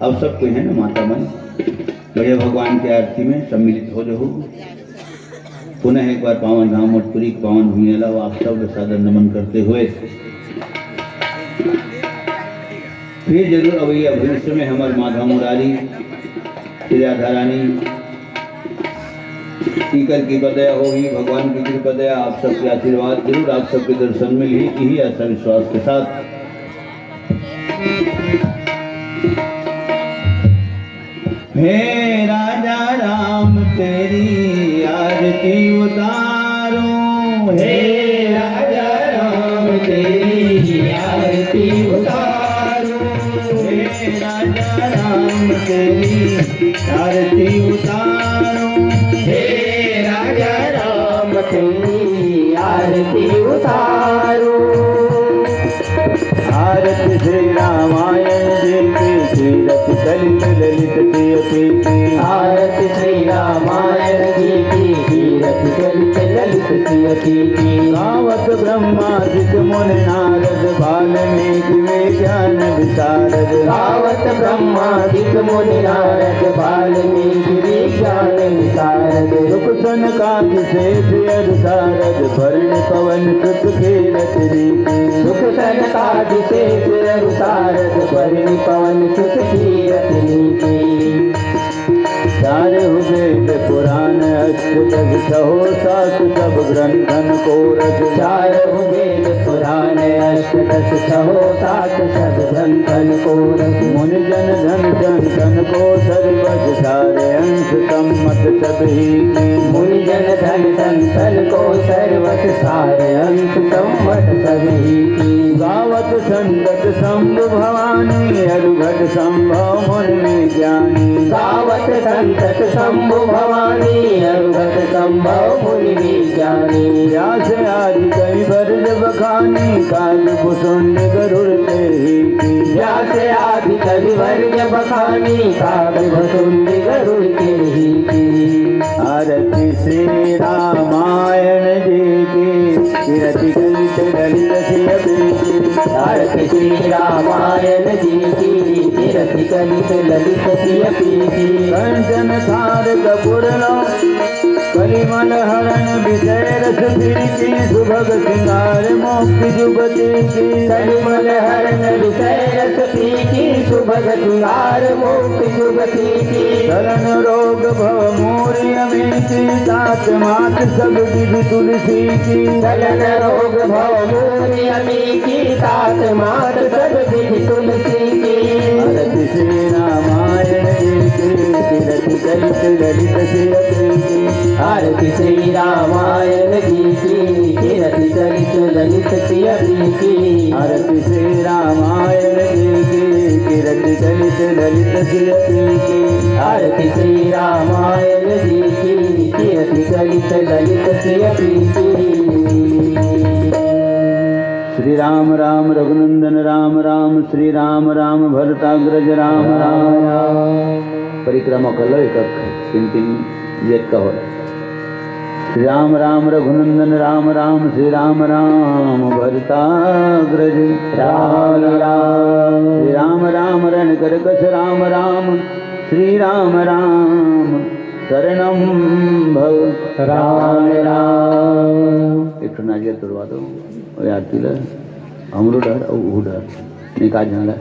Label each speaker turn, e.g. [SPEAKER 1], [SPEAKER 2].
[SPEAKER 1] अब सब कोई है ना माता मन बड़े भगवान की आरती में सम्मिलित हो रहो। पुनः एक बार पावन धाम मठपुरी पावन भूमि लाओ आप सब सादर नमन करते हुए फिर जरूर अवैया भविष्य में हमारे माधव मुरारी श्री राधा रानी टीकर की पदया होगी, भगवान की कृपदया आप सबके आशीर्वाद जरूर आप सबके दर्शन में यही ऐसा विश्वास के साथ हे राजा राम तेरी आरती उतारो, हे राजा राम तेरी आरती उतारो, हे राजा राम तेरी आरती उतारो, हे राजा राम तेरी आरती उतारो। आरती श्री रामायण जी की कीरत ललित ललित की आरती श्री रामायण जी की कीरत ललित ललित की गावत ब्रह्मादिक मुनि नारद वाल्मीकि विज्ञान विशारद गावत ब्रह्मादिक मुनि नारद वाल्मीकि विज्ञान विशारद रुक सनकादि शेष यदु सारद वर्ण पवन सुत कीरत रीति रुक सनकादि शेष यदु सारद वर्ण पवन सुत कीरत रीति। चार वेद पुराण अष्टदश सहो सात सब ग्रंथन को रच चार वेद पुराण अष्टदश सहो सात सब ग्रंथन को रच मुनि जन धन जन धन को सर्वज सारे अंश सम्मत सभी की मुनि जन धन धन धन को सर्वज सारे अंश सम्मत सभी की गावत संतत शंभु भवानी अरुघट संभव मुनि ज्ञानी गावत संतत शंभु भवानी अरुघट संभव मुनि विज्ञानी व्यास आदि कवि वर्ज बखानी काग कुसुंड गरुड़ ते ही की व्यास आदि कवि वर्ज बखानी काग कुसुंड गरुड़ ते ही की। आरती श्री रामायण जी की कीरति कलित ललित सियपी आरती श्री रामायण जी की कीरति कलित ललित सियपी कंचन थार कपूरनो कलिमल हरण विजय रस की सुभग सिंगार मोक्ति जुगति की कलिमल हरण विजय रस की सुभग सिंगार मोक्ति जुगति की शरण रोग भव मोरी अमिति तात मात सब विधि तुलसी की शरण रोग भव मोरी अमिति तात मात सब विधि तुलसी की। आरती श्री रामायण जी की कीरति कलित ललित सियपी आरती श्री रामायण जी की कीरति कलित ललित सियपी आरती श्री रामायण जी की कीरति कलित ललित सियपी आरती श्री रामायण जी की कीरति कलित ललित सियपी। श्री राम राम रघुनंदन राम राम श्री राम राम भरताग्रज राम राम परिक्रमा कर लो एक तीन तीन जेट का हो श्री राम राम रघुनंदन राम राम श्री राम राम भरताग्रज राम राम श्री राम राम रण करकस राम राम श्री राम राम शरणम भव राम राम। एक नारियल तोड़वा दो और आरती ला हमरो डर और वो डर निकाल जाना।